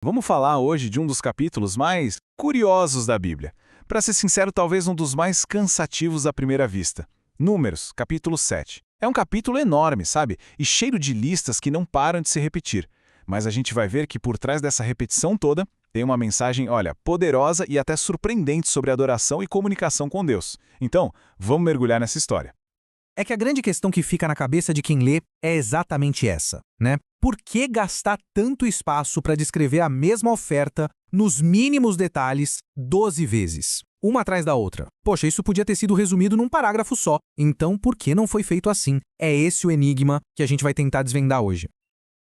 Vamos falar hoje de um dos capítulos mais curiosos da Bíblia. Para ser sincero, talvez um dos mais cansativos à primeira vista. Números, capítulo 7. É um capítulo enorme, sabe? E cheio de listas que não param de se repetir. Mas a gente vai ver que por trás dessa repetição toda, tem uma mensagem, olha, poderosa e até surpreendente sobre adoração e comunicação com Deus. Então, vamos mergulhar nessa história. É que a grande questão que fica na cabeça de quem lê é exatamente essa, né? Por que gastar tanto espaço para descrever a mesma oferta nos mínimos detalhes 12 vezes, uma atrás da outra? Poxa, isso podia ter sido resumido num parágrafo só. Então, por que não foi feito assim? É esse o enigma que a gente vai tentar desvendar hoje.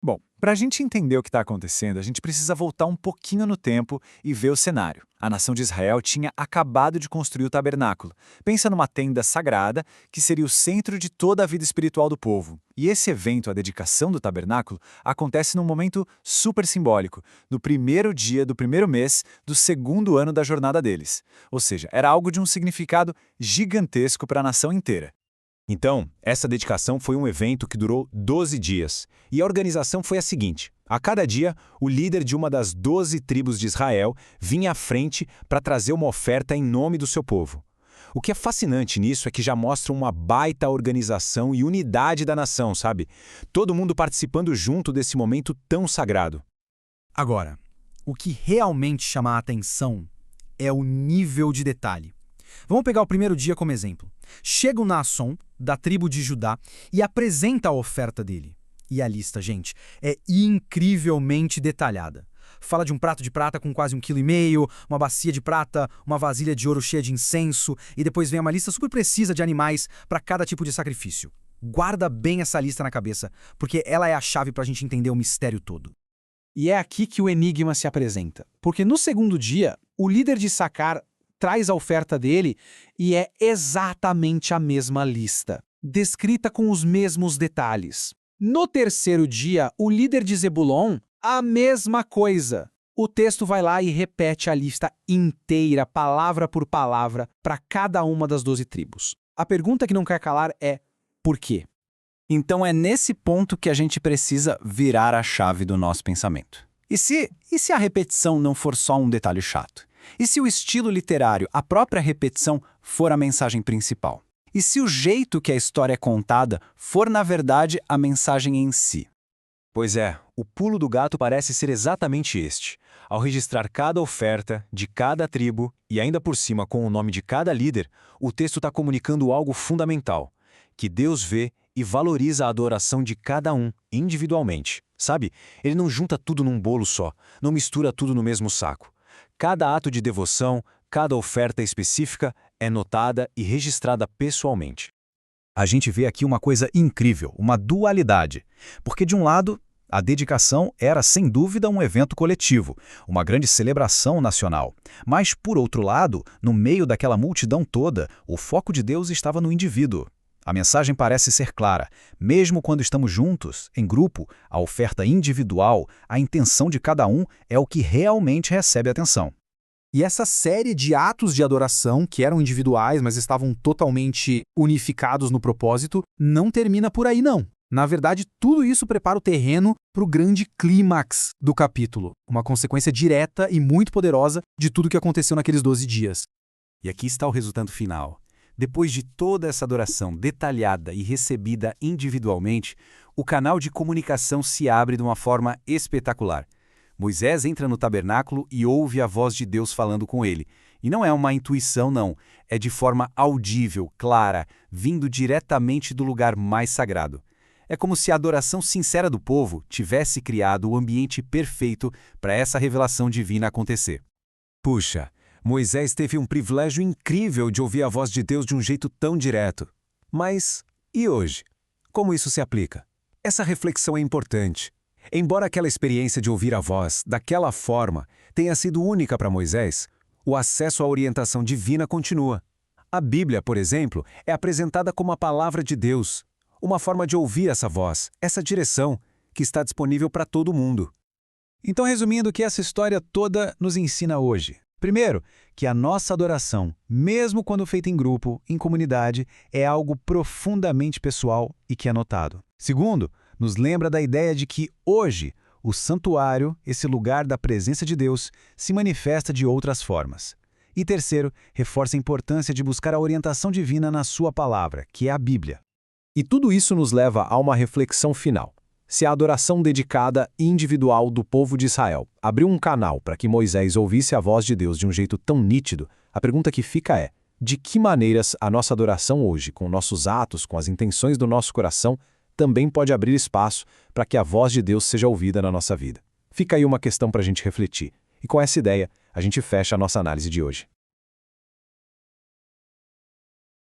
Bom, para a gente entender o que está acontecendo, a gente precisa voltar um pouquinho no tempo e ver o cenário. A nação de Israel tinha acabado de construir o tabernáculo. Pensa numa tenda sagrada, que seria o centro de toda a vida espiritual do povo. E esse evento, a dedicação do tabernáculo, acontece num momento super simbólico, no primeiro dia do primeiro mês do segundo ano da jornada deles. Ou seja, era algo de um significado gigantesco para a nação inteira. Então, essa dedicação foi um evento que durou 12 dias. E a organização foi a seguinte: a cada dia, o líder de uma das 12 tribos de Israel vinha à frente para trazer uma oferta em nome do seu povo. O que é fascinante nisso é que já mostra uma baita organização e unidade da nação, sabe? Todo mundo participando junto desse momento tão sagrado. Agora, o que realmente chama a atenção é o nível de detalhe. Vamos pegar o primeiro dia como exemplo. Chega o Naasson, da tribo de Judá, e apresenta a oferta dele. E a lista, gente, é incrivelmente detalhada. Fala de um prato de prata com quase 1,5 kg, uma bacia de prata, uma vasilha de ouro cheia de incenso, e depois vem uma lista super precisa de animais para cada tipo de sacrifício. Guarda bem essa lista na cabeça, porque ela é a chave para a gente entender o mistério todo. E é aqui que o enigma se apresenta. Porque no segundo dia, o líder de Issacar traz a oferta dele e é exatamente a mesma lista, descrita com os mesmos detalhes. No terceiro dia, o líder de Zebulon, a mesma coisa. O texto vai lá e repete a lista inteira, palavra por palavra, para cada uma das 12 tribos. A pergunta que não quer calar é: por quê? Então é nesse ponto que a gente precisa virar a chave do nosso pensamento. E se a repetição não for só um detalhe chato? E se o estilo literário, a própria repetição, for a mensagem principal? E se o jeito que a história é contada for, na verdade, a mensagem em si? Pois é, o pulo do gato parece ser exatamente este. Ao registrar cada oferta, de cada tribo, e ainda por cima com o nome de cada líder, o texto está comunicando algo fundamental: que Deus vê e valoriza a adoração de cada um, individualmente. Sabe? Ele não junta tudo num bolo só, não mistura tudo no mesmo saco. Cada ato de devoção, cada oferta específica é notada e registrada pessoalmente. A gente vê aqui uma coisa incrível, uma dualidade. Porque, de um lado, a dedicação era, sem dúvida, um evento coletivo, uma grande celebração nacional. Mas, por outro lado, no meio daquela multidão toda, o foco de Deus estava no indivíduo. A mensagem parece ser clara. Mesmo quando estamos juntos, em grupo, a oferta individual, a intenção de cada um é o que realmente recebe atenção. E essa série de atos de adoração, que eram individuais, mas estavam totalmente unificados no propósito, não termina por aí, não. Na verdade, tudo isso prepara o terreno para o grande clímax do capítulo, uma consequência direta e muito poderosa de tudo que aconteceu naqueles 12 dias. E aqui está o resultado final. Depois de toda essa adoração detalhada e recebida individualmente, o canal de comunicação se abre de uma forma espetacular. Moisés entra no tabernáculo e ouve a voz de Deus falando com ele. E não é uma intuição, não. É de forma audível, clara, vindo diretamente do lugar mais sagrado. É como se a adoração sincera do povo tivesse criado o ambiente perfeito para essa revelação divina acontecer. Puxa, Moisés teve um privilégio incrível de ouvir a voz de Deus de um jeito tão direto. Mas, e hoje? Como isso se aplica? Essa reflexão é importante. Embora aquela experiência de ouvir a voz, daquela forma, tenha sido única para Moisés, o acesso à orientação divina continua. A Bíblia, por exemplo, é apresentada como a palavra de Deus, uma forma de ouvir essa voz, essa direção, que está disponível para todo mundo. Então, resumindo, o que essa história toda nos ensina hoje? Primeiro, que a nossa adoração, mesmo quando feita em grupo, em comunidade, é algo profundamente pessoal e que é notado. Segundo, nos lembra da ideia de que, hoje, O santuário, esse lugar da presença de Deus, se manifesta de outras formas. E terceiro, reforça a importância de buscar a orientação divina na sua palavra, que é a Bíblia. E tudo isso nos leva a uma reflexão final. Se a adoração dedicada e individual do povo de Israel abriu um canal para que Moisés ouvisse a voz de Deus de um jeito tão nítido, a pergunta que fica é: de que maneiras a nossa adoração hoje, com nossos atos, com as intenções do nosso coração, também pode abrir espaço para que a voz de Deus seja ouvida na nossa vida? Fica aí uma questão para a gente refletir. E com essa ideia, a gente fecha a nossa análise de hoje.